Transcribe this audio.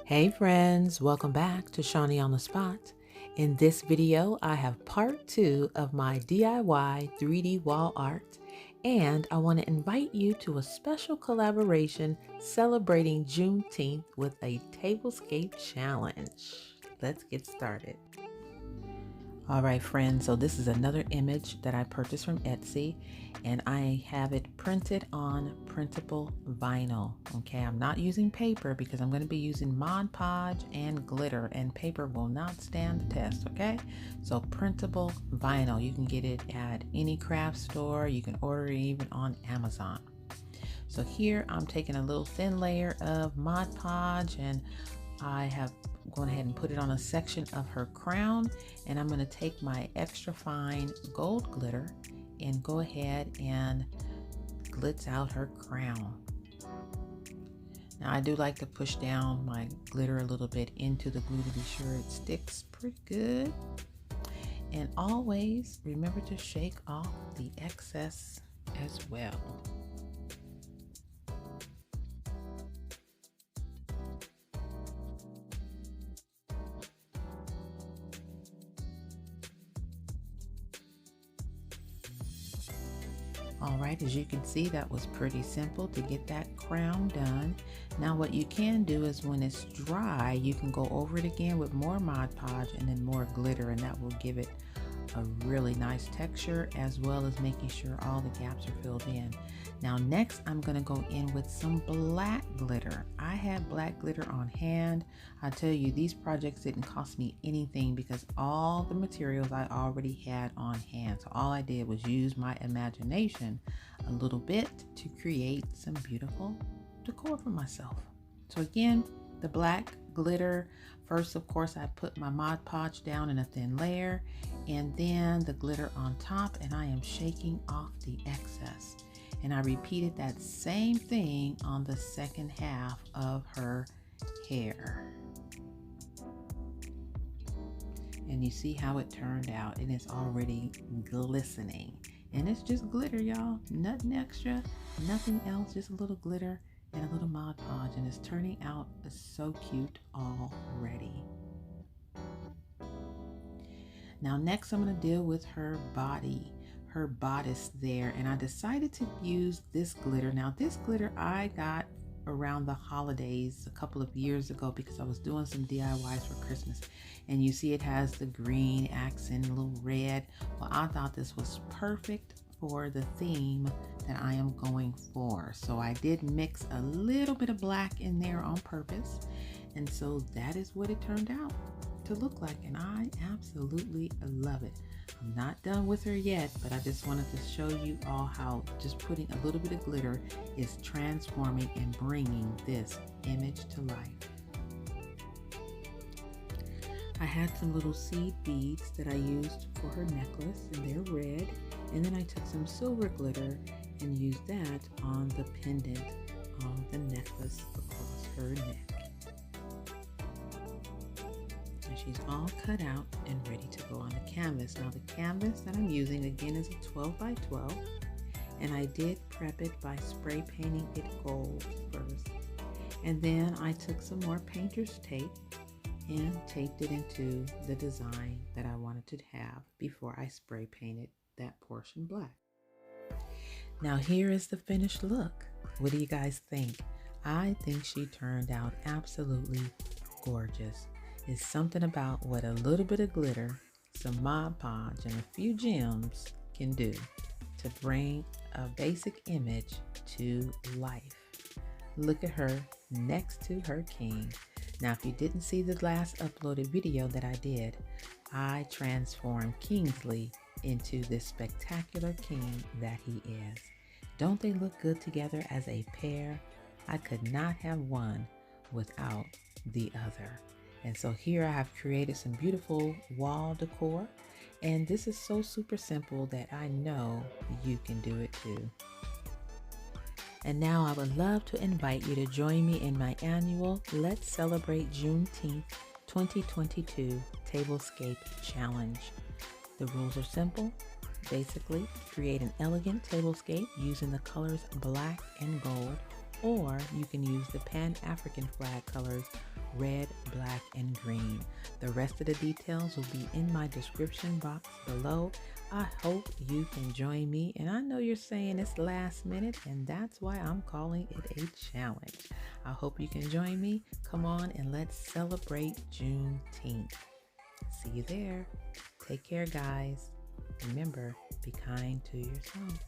Hey friends, welcome back to Shawnee on the Spot. In this video, I have part 2 of my DIY 3D wall art, and I want to invite you to a special collaboration celebrating Juneteenth with a tablescape challenge. Let's get started. All right, friends, so this is another image that I purchased from Etsy, and I have it printed on printable vinyl. Okay, I'm not using paper because I'm going to be using Mod Podge and glitter, and paper will not stand the test. Okay, so printable vinyl, you can get it at any craft store, you can order it even on Amazon. So here I'm taking a little thin layer of Mod Podge, and I have gone ahead and put it on a section of her crown, and I'm going to take my extra fine gold glitter and go ahead and glitz out her crown. Now I do like to push down my glitter a little bit into the glue to be sure it sticks pretty good, and always remember to shake off the excess as well. All right, as you can see, that was pretty simple to get that crown done. Now what you can do is when it's dry, you can go over it again with more Mod Podge and then more glitter, and that will give it a really nice texture, as well as making sure all the gaps are filled in. Now next, I'm going to go in with some black glitter. I had black glitter on hand. I tell you, these projects didn't cost me anything because all the materials I already had on hand. So all I did was use my imagination a little bit to create some beautiful decor for myself. So again, the black glitter, first of course I put my Mod Podge down in a thin layer, and then the glitter on top, and I am shaking off the excess. And I repeated that same thing on the second half of her hair. And you see how it turned out, and it's already glistening. And it's just glitter, y'all. Nothing extra, nothing else, just a little glitter and a little Mod Podge, and it's turning out so cute already. Now next I'm going to deal with her body, her bodice there, and I decided to use this glitter. Now this glitter I got around the holidays a couple of years ago because I was doing some DIYs for Christmas, and you see it has the green accent, a little red. Well, I thought this was perfect for the theme that I am going for. So I did mix a little bit of black in there on purpose, and so that is what it turned out to look like, and I absolutely love it. I'm not done with her yet, but I just wanted to show you all how just putting a little bit of glitter is transforming and bringing this image to life. I had some little seed beads that I used for her necklace, and they're red, and then I took some silver glitter and used that on the pendant on the necklace across her neck. And she's all cut out and ready to go on the canvas. Now the canvas that I'm using again is a 12 by 12, and I did prep it by spray painting it gold first. And then I took some more painter's tape and taped it into the design that I wanted to have before I spray painted that portion black. Now here is the finished look. What do you guys think? I think she turned out absolutely gorgeous. It's something about what a little bit of glitter, some Mod Podge, and a few gems can do to bring a basic image to life. Look at her next to her king. Now, if you didn't see the last uploaded video that I did, I transformed Kingsley into this spectacular king that he is. Don't they look good together as a pair? I could not have one without the other. And so here I have created some beautiful wall decor, and this is so super simple that I know you can do it too. And now I would love to invite you to join me in my annual Let's Celebrate Juneteenth 2022 Tablescape Challenge. The rules are simple. Basically, create an elegant tablescape using the colors black and gold, or you can use the PanAfrican Flag colors red, black, and green. The rest of the details will be in my description box below. I hope you can join me, and I know you're saying it's last minute, and that's why I'm calling it a challenge. I hope you can join me. Come on and let's celebrate Juneteenth. See you there. Take care, guys. Remember, be kind to yourself.